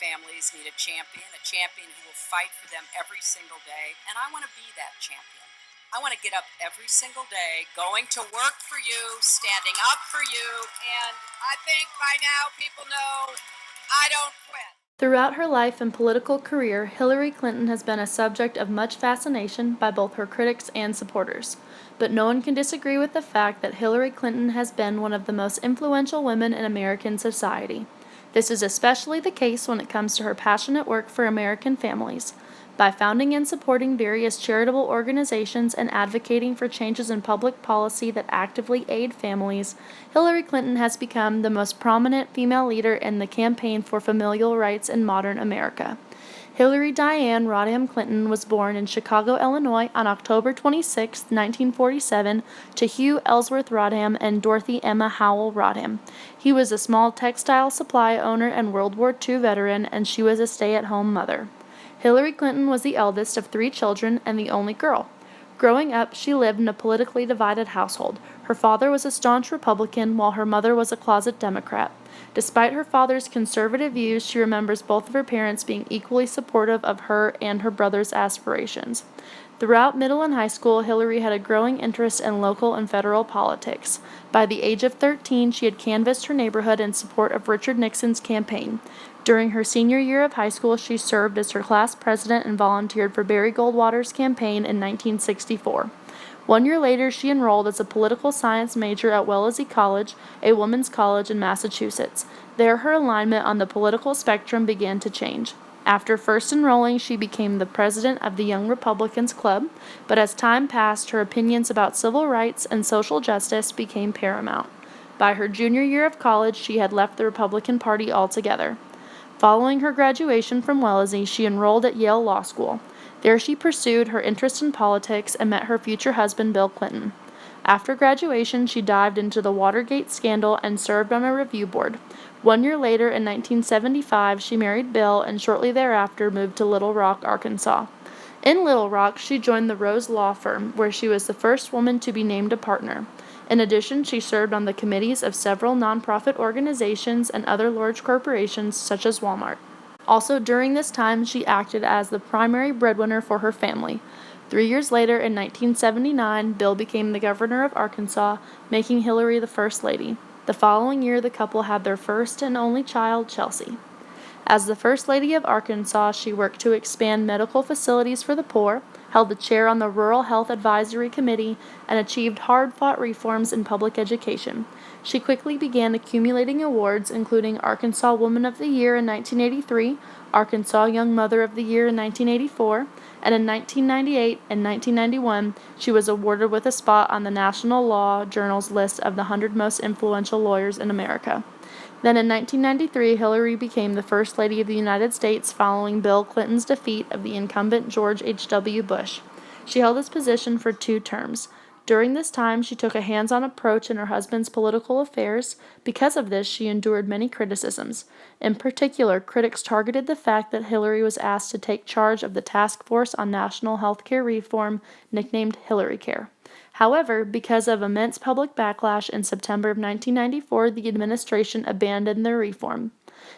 families need a champion who will fight for them every single day, and I want to be that champion. I want to get up every single day, going to work for you, standing up for you, and I think by now people know I don't quit. Throughout her life and political career, Hillary Clinton has been a subject of much fascination by both her critics and supporters. But no one can disagree with the fact that Hillary Clinton has been one of the most influential women in American society. This is especially the case when it comes to her passionate work for American families. By founding and supporting various charitable organizations and advocating for changes in public policy that actively aid families, Hillary Clinton has become the most prominent female leader in the campaign for familial rights in modern America. Hillary Diane Rodham Clinton was born in Chicago, Illinois on October 26, 1947, to Hugh Ellsworth Rodham and Dorothy Emma Howell Rodham. He was a small textile supply owner and World War II veteran, and she was a stay-at-home mother. Hillary Clinton was the eldest of 3 children and the only girl. Growing up, she lived in a politically divided household. Her father was a staunch Republican, while her mother was a closet Democrat. Despite her father's conservative views, she remembers both of her parents being equally supportive of her and her brother's aspirations. Throughout middle and high school, Hillary had a growing interest in local and federal politics. By the age of 13, she had canvassed her neighborhood in support of Richard Nixon's campaign. During her senior year of high school, she served as her class president and volunteered for Barry Goldwater's campaign in 1964. 1 year later, she enrolled as a political science major at Wellesley College, a women's college in Massachusetts. There, her alignment on the political spectrum began to change. After first enrolling, she became the president of the Young Republicans Club, but as time passed, her opinions about civil rights and social justice became paramount. By her junior year of college, she had left the Republican Party altogether. Following her graduation from Wellesley, she enrolled at Yale Law School. There she pursued her interest in politics and met her future husband, Bill Clinton. After graduation, she dived into the Watergate scandal and served on a review board. 1 year later, in 1975, she married Bill and shortly thereafter moved to Little Rock, Arkansas. In Little Rock, she joined the Rose Law Firm, where she was the first woman to be named a partner. In addition, she served on the committees of several nonprofit organizations and other large corporations such as Walmart. Also during this time, she acted as the primary breadwinner for her family. 3 years later, in 1979, Bill became the governor of Arkansas, making Hillary the First Lady. The following year, the couple had their first and only child, Chelsea. As the First Lady of Arkansas, she worked to expand medical facilities for the poor, held the chair on the Rural Health Advisory Committee, and achieved hard-fought reforms in public education. She quickly began accumulating awards, including Arkansas Woman of the Year in 1983, Arkansas Young Mother of the Year in 1984, and in 1998 and 1991, she was awarded with a spot on the National Law Journal's list of the 100 most influential lawyers in America. Then in 1993, Hillary became the First Lady of the United States following Bill Clinton's defeat of the incumbent George H.W. Bush. She held this position for 2 terms. During this time, she took a hands-on approach in her husband's political affairs. Because of this, she endured many criticisms. In particular, critics targeted the fact that Hillary was asked to take charge of the Task Force on National Health Care Reform, nicknamed HillaryCare. However, because of immense public backlash in September of 1994, the administration abandoned the reform.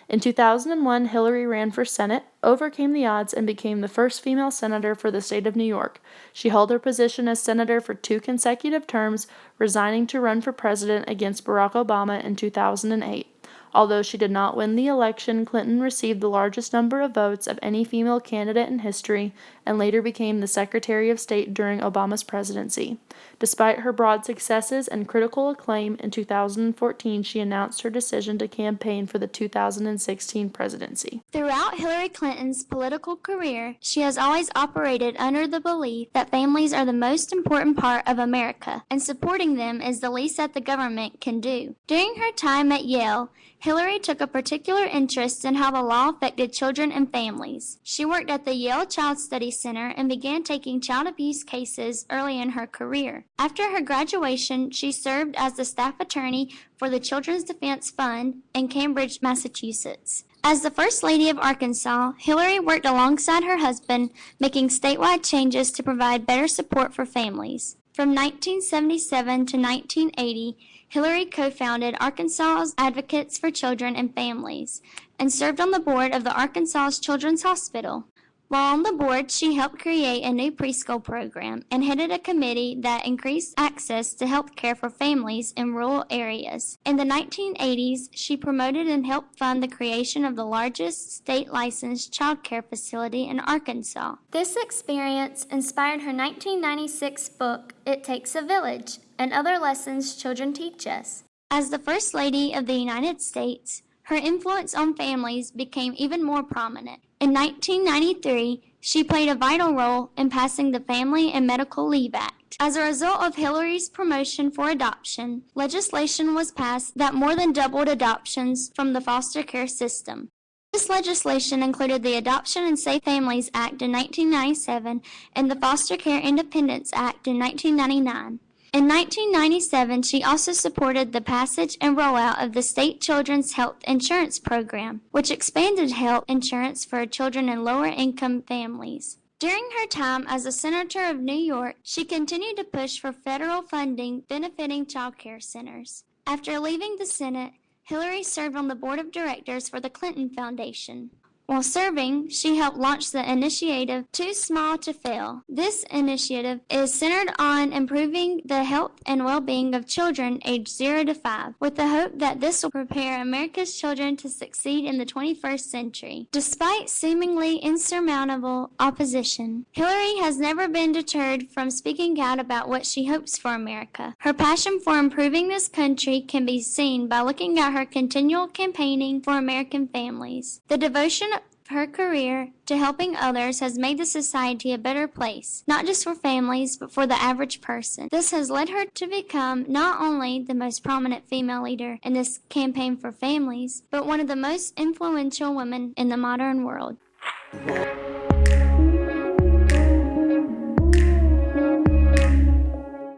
In 2001, Hillary ran for Senate, overcame the odds, and became the first female senator for the state of New York. She held her position as senator for 2 consecutive terms, resigning to run for president against Barack Obama in 2008. Although she did not win the election, Clinton received the largest number of votes of any female candidate in history and later became the Secretary of State during Obama's presidency. Despite her broad successes and critical acclaim, in 2014 she announced her decision to campaign for the 2016 presidency. Throughout Hillary Clinton's political career, she has always operated under the belief that families are the most important part of America, and supporting them is the least that the government can do. During her time at Yale, Hillary took a particular interest in how the law affected children and families. She worked at the Yale Child Study Center and began taking child abuse cases early in her career. After her graduation, she served as the staff attorney for the Children's Defense Fund in Cambridge, Massachusetts. As the First Lady of Arkansas, Hillary worked alongside her husband, making statewide changes to provide better support for families. From 1977 to 1980, Hillary co-founded Arkansas Advocates for Children and Families and served on the board of the Arkansas Children's Hospital. While on the board, she helped create a new preschool program and headed a committee that increased access to health care for families in rural areas. In the 1980s, she promoted and helped fund the creation of the largest state-licensed child care facility in Arkansas. This experience inspired her 1996 book, It Takes a Village, and other lessons children teach us. As the First Lady of the United States, her influence on families became even more prominent. In 1993, she played a vital role in passing the Family and Medical Leave Act. As a result of Hillary's promotion for adoption, legislation was passed that more than doubled adoptions from the foster care system. This legislation included the Adoption and Safe Families Act in 1997 and the Foster Care Independence Act in 1999. In 1997, she also supported the passage and rollout of the State Children's Health Insurance Program, which expanded health insurance for children in lower-income families. During her time as a senator of New York, she continued to push for federal funding benefiting child care centers. After leaving the Senate, Hillary served on the board of directors for the Clinton Foundation. While serving, she helped launch the initiative Too Small to Fail. This initiative is centered on improving the health and well-being of children aged 0 to 5, with the hope that this will prepare America's children to succeed in the 21st century. Despite seemingly insurmountable opposition, Hillary has never been deterred from speaking out about what she hopes for America. Her passion for improving this country can be seen by looking at her continual campaigning for American families. The devotion her career to helping others has made the society a better place, not just for families, but for the average person. This has led her to become not only the most prominent female leader in this campaign for families, but one of the most influential women in the modern world.